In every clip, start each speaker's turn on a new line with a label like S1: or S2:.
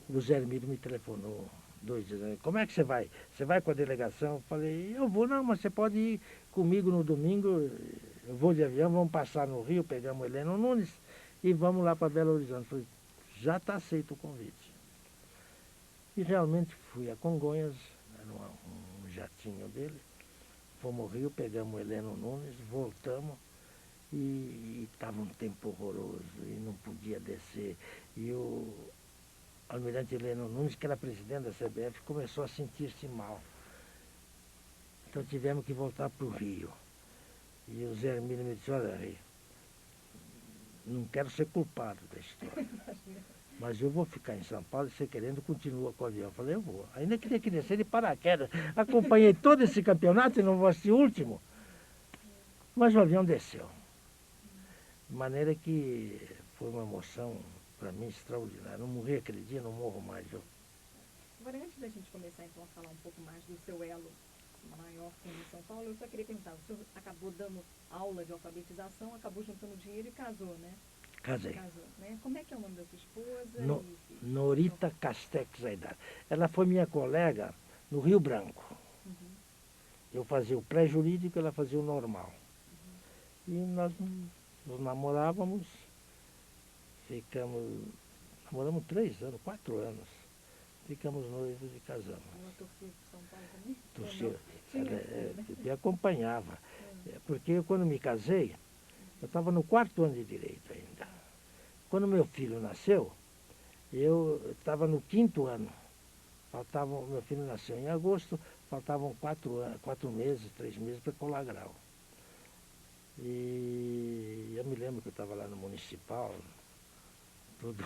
S1: o Zé Hermílio me telefonou 2 dias antes. Como é que você vai? Você vai com a delegação? Eu falei, eu vou, não, mas você pode ir comigo no domingo, eu vou de avião, vamos passar no Rio, pegamos Heleno Nunes e vamos lá para Belo Horizonte. Eu falei, já está aceito o convite. E realmente fui a Congonhas, era um jatinho dele, fomos ao Rio, pegamos Heleno Nunes, voltamos e estava um tempo horroroso e não podia descer. E o almirante Heleno Nunes, que era presidente da CBF, começou a sentir-se mal. Então tivemos que voltar para o Rio. E o Zé Hermílio me disse, olha, Rei, não quero ser culpado da história, mas eu vou ficar em São Paulo e você querendo continua com o avião. Eu falei, eu vou. Ainda queria que descer de paraquedas. Acompanhei todo esse campeonato e não vou assistir o último. Mas o avião desceu. De maneira que foi uma emoção para mim extraordinária. Não morri aquele dia, não morro mais.
S2: Agora, antes da gente começar então a falar um pouco mais do seu elo maior com São Paulo, eu só queria perguntar, o senhor acabou dando aula de alfabetização, acabou juntando dinheiro e casou, né?
S1: Casei.
S2: Casou, né? Como é que é o nome da sua esposa?
S1: Norita Castex Zaidar. Ela foi minha colega no Rio Branco.
S2: Uhum.
S1: Eu fazia o pré-jurídico, ela fazia o normal. E nós nos namorávamos, namoramos 3 anos, 4 anos. Ficamos noivos e casamos.
S2: Ela torcia para São Paulo também?
S1: Torcia, me acompanhava. Porque eu, quando me casei, eu estava no 4º ano de direito ainda. Quando meu filho nasceu, eu estava no 5º ano. Meu filho nasceu em agosto, faltavam 4 meses, 3 meses para colar grau. E eu me lembro que eu estava lá no municipal, tudo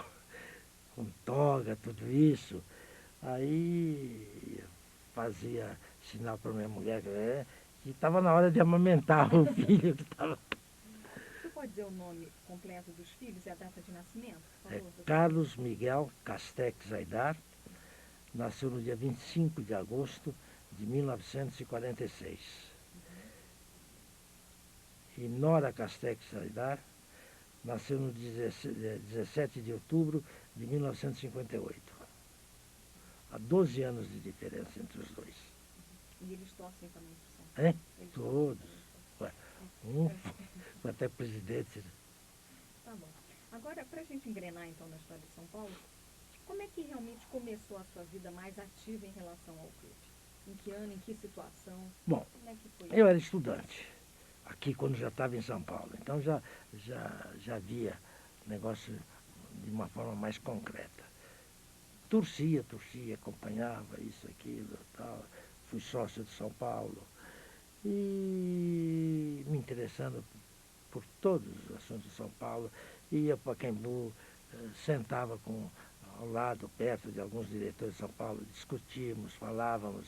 S1: com toga, tudo isso. Aí fazia sinal para minha mulher que estava na hora de amamentar o filho que estava.
S2: Você pode dizer o nome completo dos filhos e a data de nascimento, por favor?
S1: Carlos Miguel Castex Zaidar, nasceu no dia 25 de agosto de 1946. E Nora Castex Zaidar nasceu no 17 de outubro de 1958. Há 12 anos de diferença entre os dois.
S2: E eles torcem também para São Paulo?
S1: É? Todos. Um foi até presidente.
S2: Tá bom. Agora, para a gente engrenar então na história de São Paulo, como é que realmente começou a sua vida mais ativa em relação ao clube? Em que ano, em que situação?
S1: Bom,
S2: como é que foi?
S1: Eu era estudante, aqui quando já estava em São Paulo. Então já via negócio de uma forma mais concreta. Torcia, acompanhava isso, aquilo, tal. Fui sócio de São Paulo. E me interessando por todos os assuntos de São Paulo. Ia para Pacaembu, sentava ao lado, perto de alguns diretores de São Paulo, discutíamos, falávamos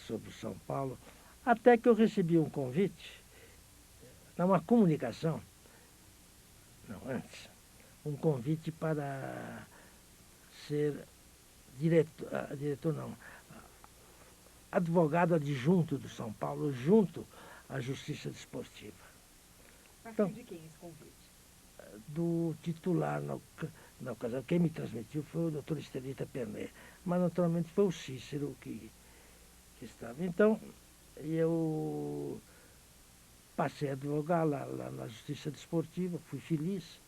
S1: sobre São Paulo, até que eu recebi um convite, uma comunicação, não, antes, um convite para ser advogado adjunto do São Paulo, junto à Justiça Desportiva.
S2: A partir de quem esse convite?
S1: Do titular na ocasião. Quem me transmitiu foi o doutor Estelita Pernet, mas naturalmente foi o Cícero que estava. Então, eu passei a advogar lá na Justiça Desportiva, fui feliz,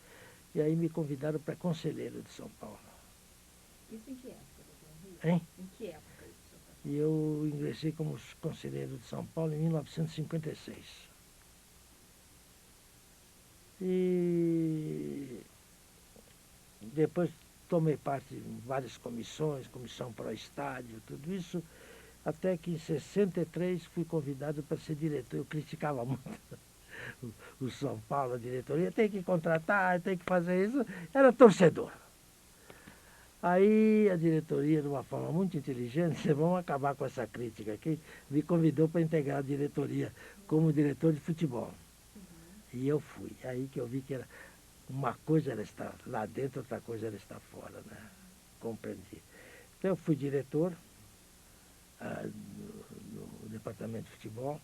S1: e aí me convidaram para conselheiro de São Paulo.
S2: Isso em que época, doutor?
S1: Hein?
S2: Em que época isso?
S1: E eu ingressei como conselheiro de São Paulo em 1956. E depois tomei parte em várias comissões, comissão para o estádio, tudo isso, até que em 63 fui convidado para ser diretor. Eu criticava muito o São Paulo, a diretoria, tem que contratar, tem que fazer isso. Era torcedor. Aí a diretoria, de uma forma muito inteligente, disse, vamos acabar com essa crítica aqui, me convidou para integrar a diretoria como diretor de futebol. E eu fui. Aí que eu vi que era uma coisa era estar lá dentro, outra coisa era estar fora, né? Compreendi. Então eu fui diretor do departamento de futebol,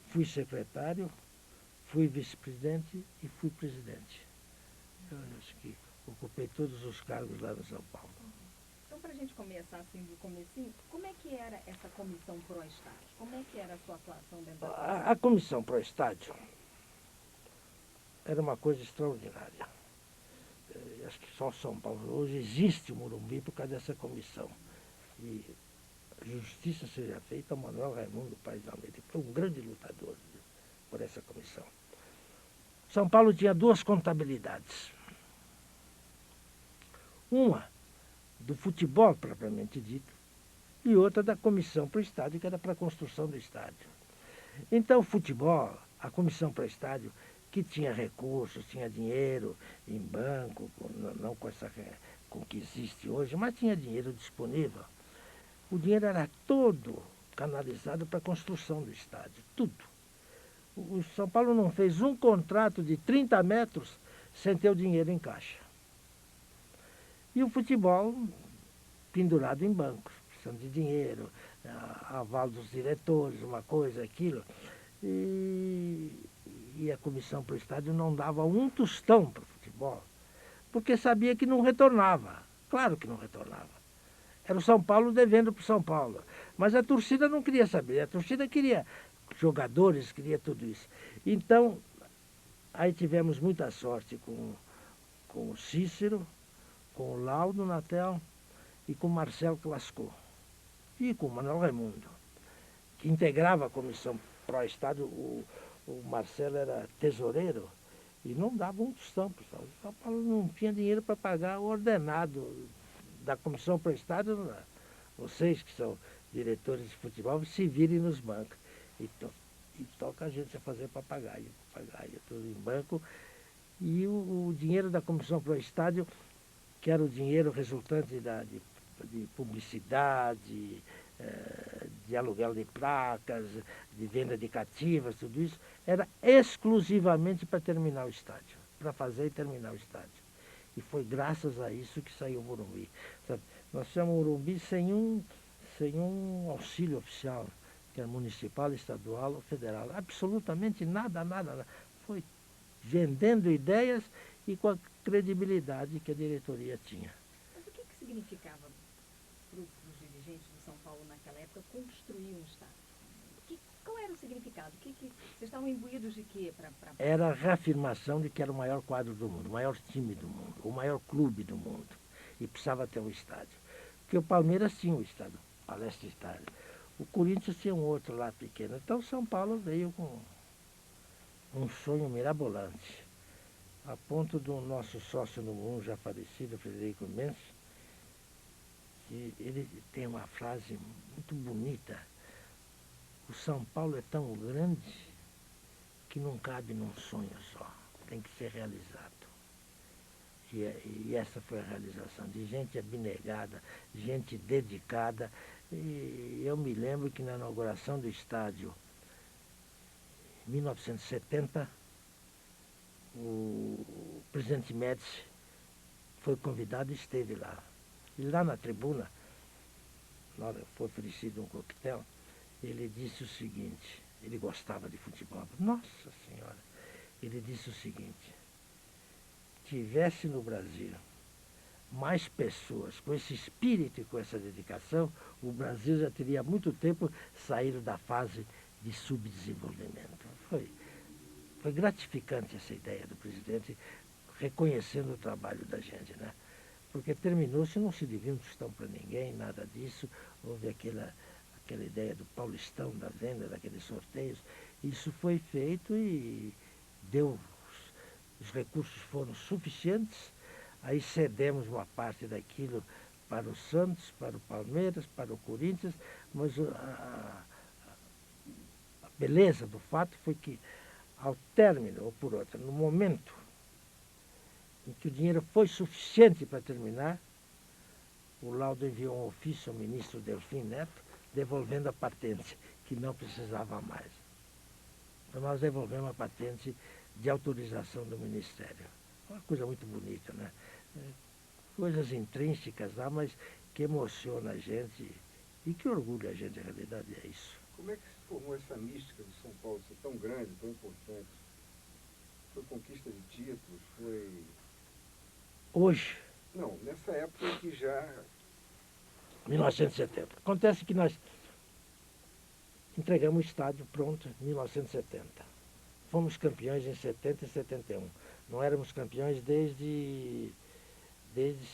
S1: fui secretário, fui vice-presidente e fui presidente. Eu acho que ocupei todos os cargos lá no São Paulo.
S2: gente começar assim do comecinho, como é que era essa comissão pró-estádio? Como é que era a sua atuação dentro da comissão?
S1: A comissão pró-estádio era uma coisa extraordinária. Acho que só São Paulo. Hoje existe o Morumbi por causa dessa comissão. E justiça seja feita ao Manuel Raimundo Paes de Almeida, que foi um grande lutador por essa comissão. São Paulo tinha duas contabilidades. Uma do futebol propriamente dito e outra da comissão para o estádio, que era para a construção do estádio. Então o futebol, a comissão para o estádio, que tinha recursos, tinha dinheiro em banco, não com essa com que existe hoje, mas tinha dinheiro disponível. O dinheiro era todo canalizado para a construção do estádio, tudo. O São Paulo não fez um contrato de 30 metros sem ter o dinheiro em caixa. E o futebol pendurado em bancos, precisando de dinheiro, aval dos diretores, uma coisa, aquilo. E a comissão para o estádio não dava um tostão para o futebol, porque sabia que não retornava. Claro que não retornava. Era o São Paulo devendo para o São Paulo. Mas a torcida não queria saber, a torcida queria jogadores, queria tudo isso. Então, aí tivemos muita sorte com o Cícero, com o Laudo Natel e com o Marcelo Clascô. E com o Manuel Raimundo, que integrava a comissão pró-estádio. O Marcelo era tesoureiro e não dava um tostão para o São Paulo. O São Paulo não tinha dinheiro para pagar o ordenado da comissão pró-estádio. Vocês que são diretores de futebol, se virem nos bancos. E toca a gente a fazer para pagar, tudo em banco. E o dinheiro da comissão pró-estádio, que era o dinheiro resultante de publicidade, de aluguel de placas, de venda de cativas, tudo isso, era exclusivamente para terminar o estádio, para fazer e terminar o estádio. E foi graças a isso que saiu o Morumbi. Sabe? Nós fizemos o Morumbi sem um auxílio oficial, que era municipal, estadual ou federal. Absolutamente nada, nada, nada. Foi vendendo ideias e com a credibilidade que a diretoria tinha.
S2: Mas o que significava para os dirigentes do São Paulo naquela época construir um estádio? Qual era o significado? Vocês estavam imbuídos de quê?
S1: Era a reafirmação de que era o maior quadro do mundo, o maior time do mundo, o maior clube do mundo. E precisava ter um estádio. Porque o Palmeiras tinha um estádio, Palestra Estádio. O Corinthians tinha um outro lá pequeno. Então o São Paulo veio com um sonho mirabolante. A ponto do nosso sócio número 1, já falecido, Frederico Mendes, que ele tem uma frase muito bonita. O São Paulo é tão grande que não cabe num sonho só, tem que ser realizado. E essa foi a realização, de gente abnegada, gente dedicada. E eu me lembro que na inauguração do estádio, em 1970, o presidente Médici foi convidado e esteve lá. E lá na tribuna, na hora que foi oferecido um coquetel, ele disse o seguinte, ele gostava de futebol. Nossa Senhora! Ele disse o seguinte: tivesse no Brasil mais pessoas com esse espírito e com essa dedicação, o Brasil já teria há muito tempo saído da fase de subdesenvolvimento. Foi gratificante essa ideia do presidente, reconhecendo o trabalho da gente, né? Porque terminou-se, não se devia um tostão para ninguém, nada disso. Houve aquela ideia do Paulistão, da venda, daqueles sorteios. Isso foi feito e os recursos foram suficientes. Aí cedemos uma parte daquilo para o Santos, para o Palmeiras, para o Corinthians, mas a beleza do fato foi que, ao término, ou por outra, no momento em que o dinheiro foi suficiente para terminar, o Laudo enviou um ofício ao ministro Delfim Neto, devolvendo a patente, que não precisava mais. Então nós devolvemos a patente de autorização do Ministério. Uma coisa muito bonita, né? Coisas intrínsecas lá, mas que emociona a gente e que orgulha a gente, a realidade é isso.
S3: Como é que se formou essa mística do São Paulo ser tão grande, tão importante? Foi conquista de títulos? Foi...
S1: Hoje?
S3: Não, nessa época em que já
S1: 1970. Acontece que nós entregamos o estádio pronto em 1970. Fomos campeões em 70 e 71. Não éramos campeões desde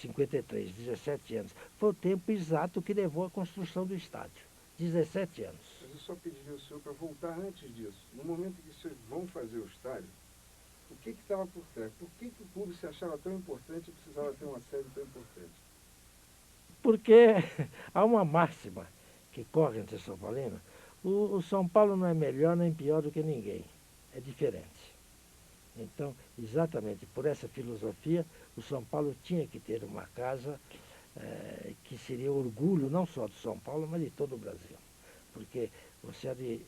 S1: 53, 17 anos. Foi o tempo exato que levou à construção do estádio. 17 anos.
S3: Mas eu só pediria ao senhor para voltar antes disso. No momento em que vocês vão fazer o estádio, o que estava por trás? Por que o clube se achava tão importante e precisava ter uma sede tão importante?
S1: Porque há uma máxima que corre entre São Paulinos. O São Paulo não é melhor nem pior do que ninguém. É diferente. Então, exatamente por essa filosofia, o São Paulo tinha que ter uma casa que seria orgulho não só do São Paulo, mas de todo o Brasil. Porque você há de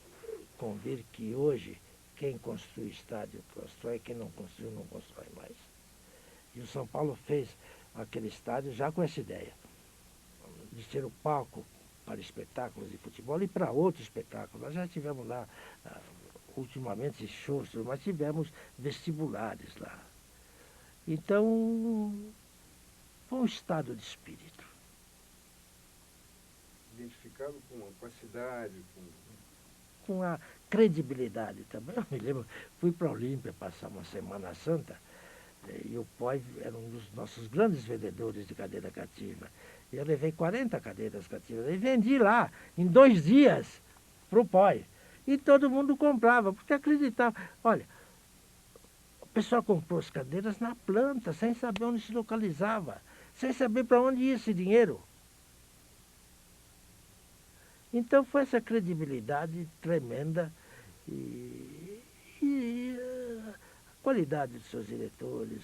S1: convir que hoje quem construi estádio constrói, quem não construiu não constrói mais. E o São Paulo fez aquele estádio já com essa ideia de ser o palco para espetáculos de futebol e para outros espetáculos. Nós já tivemos lá, ultimamente, shows, mas tivemos vestibulares lá. Então, foi um estado de espírito.
S3: Identificado com a cidade,
S1: Com a credibilidade também. Eu me lembro, fui para a Olímpia passar uma Semana Santa, e o POI era um dos nossos grandes vendedores de cadeira cativa. E eu levei 40 cadeiras cativas e vendi lá, em 2 dias, para o POI. E todo mundo comprava, porque acreditava. Olha, o pessoal comprou as cadeiras na planta, sem saber onde se localizava, sem saber para onde ia esse dinheiro. Então foi essa credibilidade tremenda e a qualidade dos seus diretores,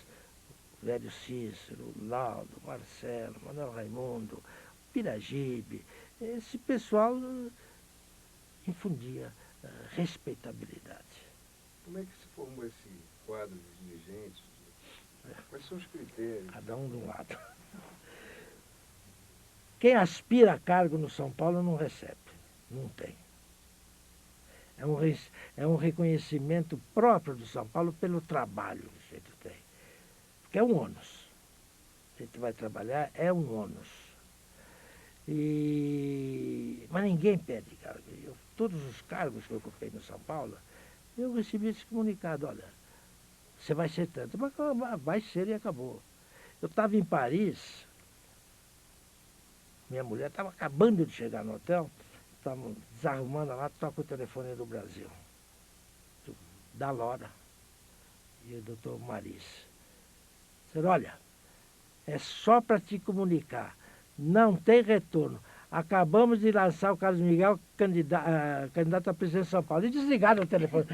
S1: o velho Cícero, Laudo, Marcelo, Manuel Raimundo, Piragibe, esse pessoal infundia respeitabilidade.
S3: como é que se formou esse quadro de dirigentes? Quais são os critérios?
S1: Cada um de um lado. Quem aspira a cargo no São Paulo não recebe, não tem. É um reconhecimento próprio do São Paulo pelo trabalho que o sujeito tem. Porque é um ônus. A gente vai trabalhar, é um ônus. Mas ninguém pede cargo. Todos os cargos que eu ocupei no São Paulo, eu recebi esse comunicado, olha, você vai ser tanto, mas vai ser e acabou. Eu estava em Paris, minha mulher estava acabando de chegar no hotel, estava desarrumando lá, toca o telefone do Brasil. Da Lora e o doutor Maris. Disseram, olha, é só para te comunicar, não tem retorno. Acabamos de lançar o Carlos Miguel candidato a presidente de São Paulo. E desligaram o telefone.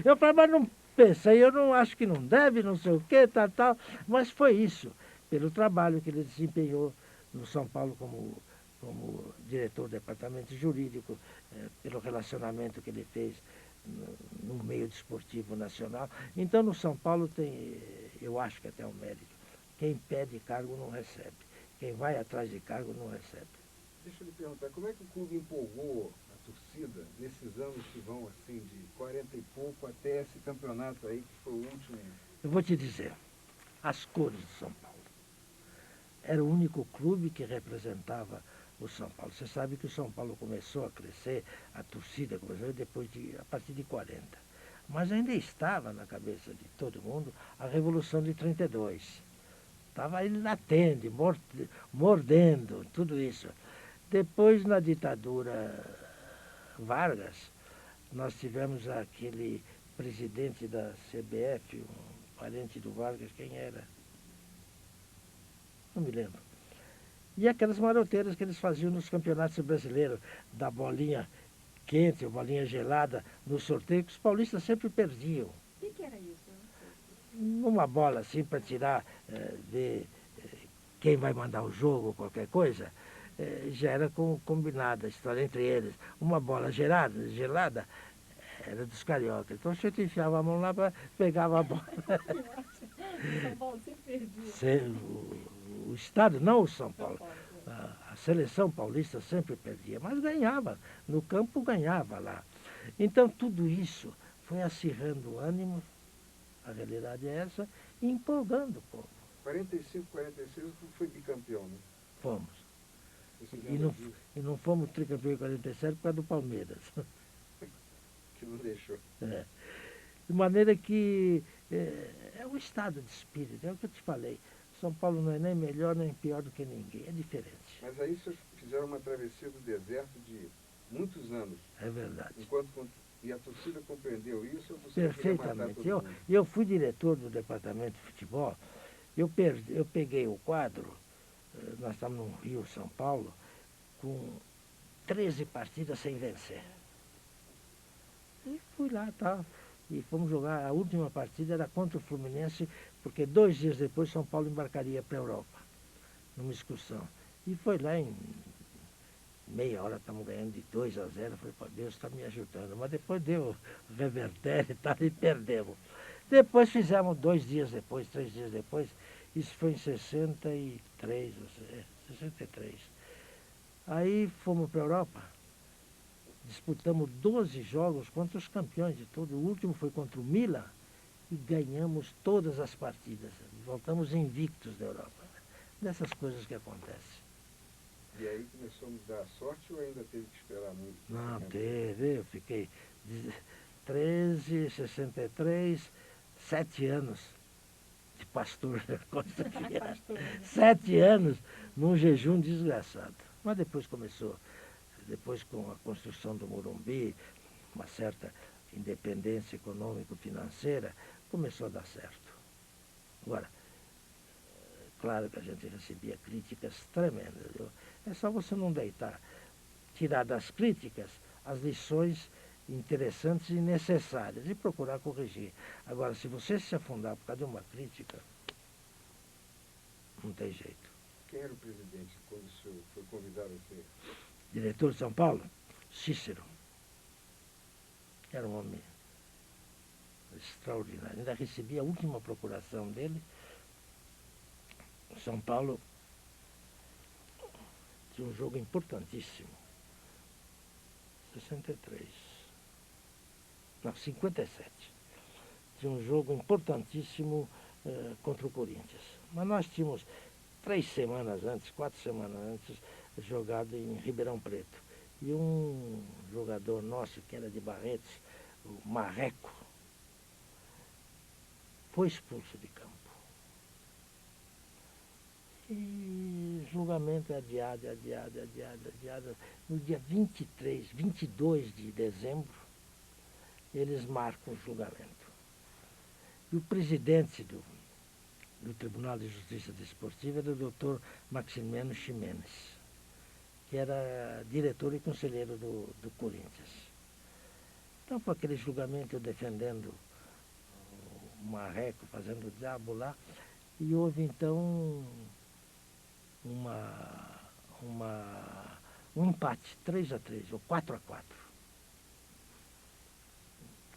S1: Eu falei, mas não pensei, eu não acho que não deve, não sei o quê, tal. Mas foi isso, pelo trabalho que ele desempenhou no São Paulo como diretor do departamento jurídico, pelo relacionamento que ele fez no meio desportivo nacional. Então, no São Paulo tem, eu acho que até um mérito. Quem pede cargo não recebe. Quem vai atrás de cargo não recebe.
S3: Deixa eu lhe perguntar, como é que o clube empolgou a torcida nesses anos que vão assim de 40 e pouco até esse campeonato aí que foi o último?
S1: Eu vou te dizer, as cores do São Paulo. Era o único clube que representava o São Paulo. Você sabe que o São Paulo começou a crescer, a torcida começou a partir de 40. Mas ainda estava na cabeça de todo mundo a Revolução de 32. Estava ele latente, mordendo, tudo isso. Depois, na ditadura Vargas, nós tivemos aquele presidente da CBF, um parente do Vargas, quem era? Não me lembro. E aquelas maroteiras que eles faziam nos campeonatos brasileiros, da bolinha quente ou bolinha gelada, no sorteio, que os paulistas sempre perdiam.
S2: O que era isso?
S1: Numa bola assim, para tirar, ver quem vai mandar o jogo, qualquer coisa, já era combinada a história entre eles. Uma bola gelada, era dos cariocas. Então a gente enfiava a mão lá, pegava a bola.
S2: São Paulo sempre perdia.
S1: O Estado, não o São Paulo. A seleção paulista sempre perdia, mas ganhava. No campo ganhava lá. Então tudo isso foi acirrando o ânimo, a realidade é essa, e empolgando o povo.
S3: 45, 46 foi bicampeão, né?
S1: Fomos.
S3: Você
S1: E
S3: lembra
S1: não,
S3: disso?
S1: e não fomos tricampeão em 47 por causa do Palmeiras.
S3: Que não deixou.
S1: É. De maneira que é um estado de espírito, é o que eu te falei. São Paulo não é nem melhor nem pior do que ninguém, é diferente.
S3: Mas aí vocês fizeram uma travessia do deserto de muitos anos.
S1: É verdade.
S3: E a torcida compreendeu isso ou você queria matar
S1: Perfeitamente.
S3: todo mundo?
S1: Eu fui diretor do departamento de futebol, eu peguei o quadro, nós estávamos no Rio, São Paulo, com 13 partidas sem vencer. E fui lá, tal, e fomos jogar. A última partida era contra o Fluminense, porque 2 dias depois São Paulo embarcaria para a Europa, numa excursão. E foi lá em meia hora, estamos ganhando de 2-0. Falei, pô, Deus está me ajudando. Mas depois deu revertério e tal, e perdemos. Depois fizemos 2 dias depois, 3 dias depois, isso foi em 63, 63. Aí fomos para a Europa, disputamos 12 jogos contra os campeões de tudo. O último foi contra o Milan e ganhamos todas as partidas. Voltamos invictos da Europa. Dessas coisas que acontecem.
S3: E aí começou a mudar a sorte ou ainda teve que esperar muito?
S1: Não, teve, eu fiquei 13, 63, 7 anos de pastor na Costa Fiel. 7 anos num jejum desgraçado. Mas depois começou, depois com a construção do Morumbi, uma certa independência econômico-financeira, começou a dar certo. Agora, claro que a gente recebia críticas tremendas. Viu? É só você não deitar, tirar das críticas as lições interessantes e necessárias e procurar corrigir. Agora, se você se afundar por causa de uma crítica, não tem jeito.
S3: Quem era o presidente quando o senhor foi convidado a ser?
S1: Diretor de São Paulo, Cícero. Era um homem extraordinário. Ainda recebi a última procuração dele. São Paulo tinha um jogo importantíssimo. 63. Não, 57. Tinha um jogo importantíssimo contra o Corinthians. Mas nós tínhamos 3 semanas antes, 4 semanas antes, jogado em Ribeirão Preto. E um jogador nosso, que era de Barretos, o Marreco, foi expulso de campo. E julgamento é adiado. No dia 22 de dezembro, eles marcam o julgamento. E o presidente do Tribunal de Justiça Desportiva era o doutor Maximiano Ximenes, que era diretor e conselheiro do Corinthians. Então, foi aquele julgamento, eu defendendo o Marreco, fazendo o diabo lá, e houve então um empate, 3-3, ou 4-4.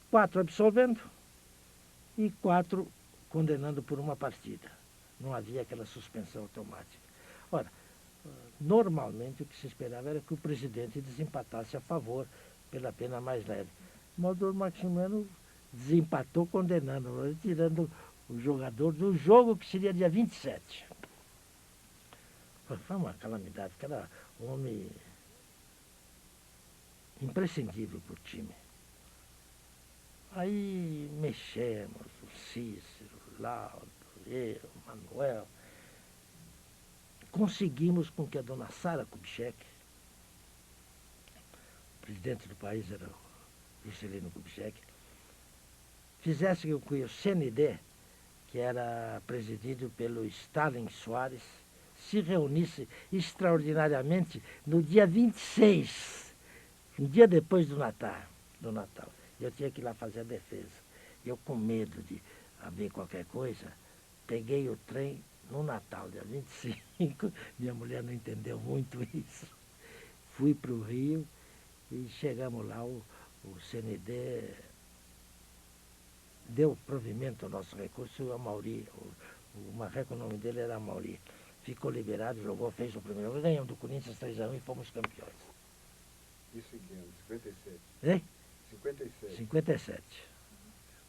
S1: 4 absolvendo e 4 condenando por uma partida. Não havia aquela suspensão automática. Ora, normalmente o que se esperava era que o presidente desempatasse a favor pela pena mais leve. Mas o doutor Maximiano desempatou condenando, tirando o jogador do jogo que seria dia 27. Foi uma calamidade, porque era um homem imprescindível para o time. Aí mexemos, o Cícero, o Laudo, eu, o Manuel. Conseguimos com que a dona Sara Kubitschek, o presidente do país era o Juscelino Kubitschek, fizesse com que o CND, que era presidido pelo Stalin Soares, se reunisse extraordinariamente no dia 26, um dia depois do Natal. Eu tinha que ir lá fazer a defesa. Eu, com medo de haver qualquer coisa, peguei o trem no Natal, dia 25. Minha mulher não entendeu muito isso. Fui para o Rio e chegamos lá, o CND deu provimento ao nosso recurso, o Amauri, o Marreco, o nome dele era Amauri. Ficou liberado, jogou, fez o primeiro jogo, ganhamos do Corinthians 3-1 e fomos campeões.
S3: Isso em que ano? 57?
S1: Hein?
S3: 57.
S1: 57.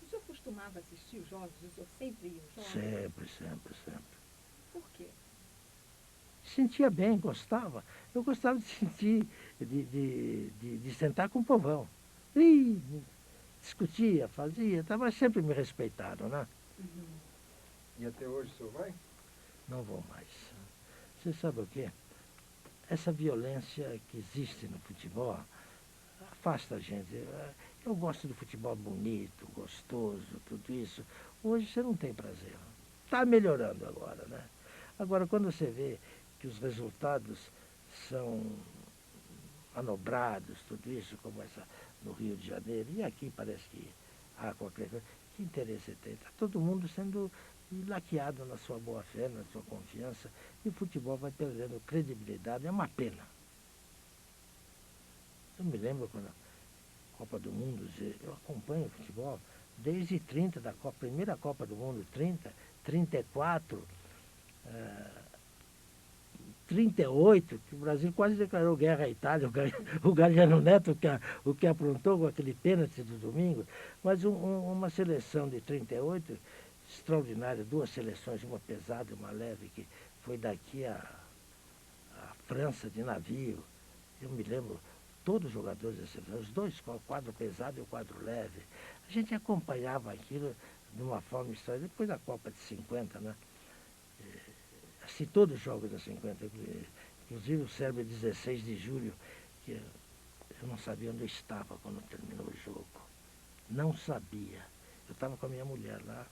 S2: O senhor costumava assistir os jogos? O senhor sempre ia aos jogos?
S1: Sempre.
S2: Por quê?
S1: sentia bem, gostava. Eu gostava de sentir, de sentar com o povão. E discutia, fazia, mas sempre me respeitaram, né?
S3: E até hoje o senhor vai?
S1: Não vou mais. Você sabe o quê? Essa violência que existe no futebol afasta a gente. Eu gosto do futebol bonito, gostoso, tudo isso. Hoje você não tem prazer. Está melhorando agora, né? Agora, quando você vê que os resultados são manobrados, tudo isso, como essa no Rio de Janeiro, e aqui parece que há qualquer coisa, que interesse tem? Está todo mundo sendo laqueado na sua boa-fé, na sua confiança, e o futebol vai perdendo credibilidade, é uma pena. Eu me lembro quando a Copa do Mundo, eu acompanho o futebol desde 30 da Copa, primeira Copa do Mundo, 30, 34, 38, que o Brasil quase declarou guerra à Itália, o Galhardo Neto, o que aprontou com aquele pênalti do domingo, mas uma seleção de 38, extraordinária, duas seleções, uma pesada e uma leve, que foi daqui a França de navio. Eu me lembro, todos os jogadores da seleção, os dois, o quadro pesado e o quadro leve. A gente acompanhava aquilo de uma forma estranha. Depois da Copa de 50, né? Assisti todos os jogos da 50, inclusive o Sérvia 16 de julho, que eu não sabia onde eu estava quando terminou o jogo. Não sabia. Eu estava com a minha mulher lá,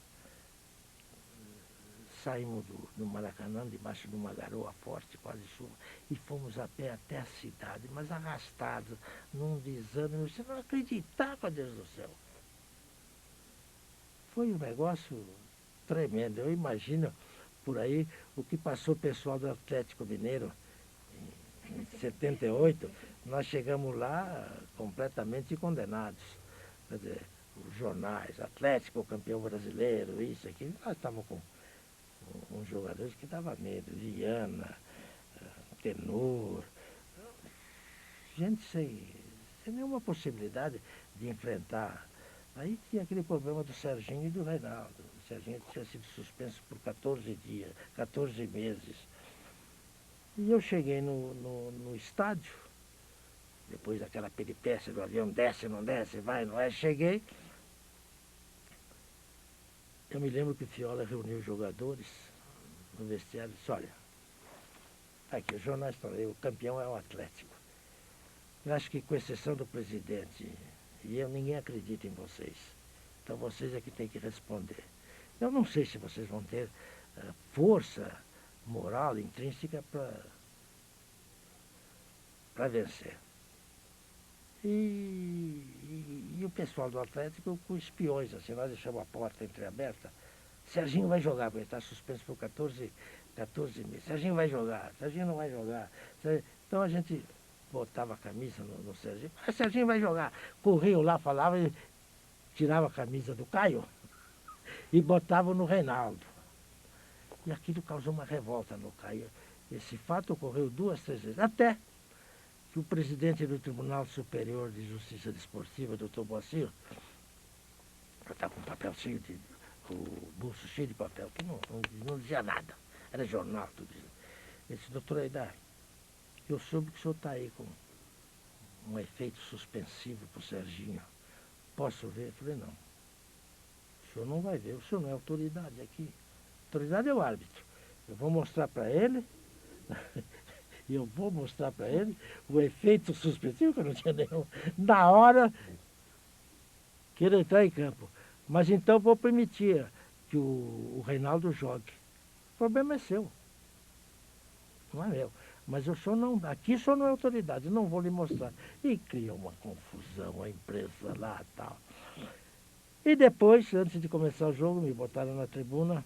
S1: saímos do Maracanã, debaixo de uma garoa forte, quase chuva, e fomos a pé até a cidade, mas arrastados, num desânimo. Você não acreditava, Deus do céu. Foi um negócio tremendo. Eu imagino por aí o que passou o pessoal do Atlético Mineiro em 78. Nós chegamos lá completamente condenados. Quer dizer, os jornais, Atlético, campeão brasileiro, isso, aqui. Nós estávamos com uns jogadores que dava medo. Viana, Tenor, gente sem nenhuma possibilidade de enfrentar. Aí tinha aquele problema do Serginho e do Reinaldo. O Serginho tinha sido suspenso por 14 dias, 14 meses. E eu cheguei no estádio, depois daquela peripécia do avião, desce, não desce, vai, não é, cheguei. Eu me lembro que o Fiola reuniu os jogadores no vestiário e disse, olha, aqui o jornal está aí, o campeão é o Atlético. Eu acho que com exceção do presidente e eu, ninguém acredita em vocês. Então vocês é que têm que responder. Eu não sei se vocês vão ter força moral, intrínseca para vencer. E o pessoal do Atlético com espiões, assim, nós deixamos a porta entreaberta. Serginho vai jogar, porque ele está suspenso por 14 meses. Serginho vai jogar, Serginho não vai jogar. Então a gente botava a camisa no Serginho. Serginho vai jogar. Corriam lá, falava e tirava a camisa do Caio e botava no Reinaldo. E aquilo causou uma revolta no Caio. Esse fato ocorreu 2, 3 vezes. Até que o presidente do Tribunal Superior de Justiça Desportiva, doutor Boacir, eu estava com papel cheio o bolso cheio de papel, que não dizia nada. Era jornal, tudo isso. Ele disse, doutor Aidar, eu soube que o senhor está aí com um efeito suspensivo para o Serginho. Posso ver? Eu falei, não. O senhor não vai ver, o senhor não é autoridade aqui. A autoridade é o árbitro. Eu vou mostrar para ele, e eu vou mostrar para ele o efeito suspensivo, que eu não tinha nenhum, na hora que ele entrar em campo. Mas então vou permitir que o Reinaldo jogue. O problema é seu, não é meu. Mas o senhor não, aqui o senhor não é autoridade, não vou lhe mostrar. E criou uma confusão, a empresa lá e tal. E depois, antes de começar o jogo, me botaram na tribuna,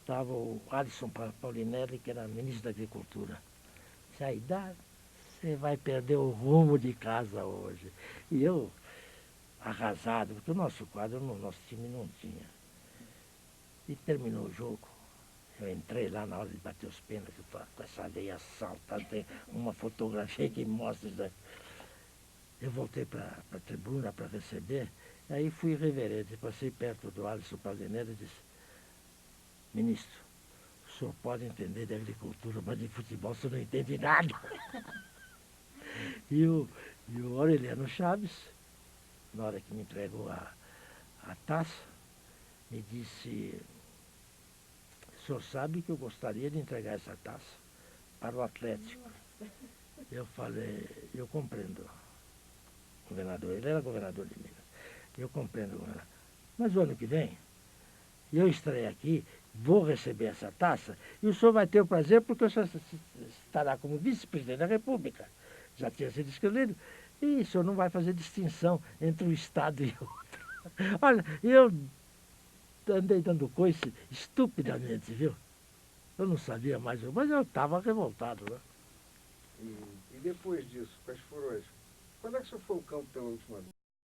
S1: estava o Alisson Paulinelli, que era ministro da Agricultura. Disse, Aidar, você vai perder o rumo de casa hoje. E eu, arrasado, porque o nosso quadro no nosso time não tinha. E terminou o jogo. Eu entrei lá na hora de bater os pênaltis, com essa veia saltada, tem uma fotografia que mostra isso daí. Eu voltei para a tribuna para receber, aí fui reverente, passei perto do Alisson Paulinelli e disse, ministro, o senhor pode entender de agricultura, mas de futebol o senhor não entende nada. E o Aureliano Chaves, na hora que me entregou a taça, me disse, o senhor sabe que eu gostaria de entregar essa taça para o Atlético. Eu falei, eu compreendo, governador. Ele era governador de Minas. Eu compreendo, governador. Mas o ano que vem, eu estarei aqui, vou receber essa taça, e o senhor vai ter o prazer, porque o senhor estará como vice-presidente da República. Já tinha sido escolhido. E o senhor não vai fazer distinção entre um Estado e outro. Olha, eu andei dando coice estupidamente, viu? Eu não sabia mais, mas eu estava revoltado, né?
S3: E depois disso, quais foram as... Quando é que o senhor foi ao campo pela última vez?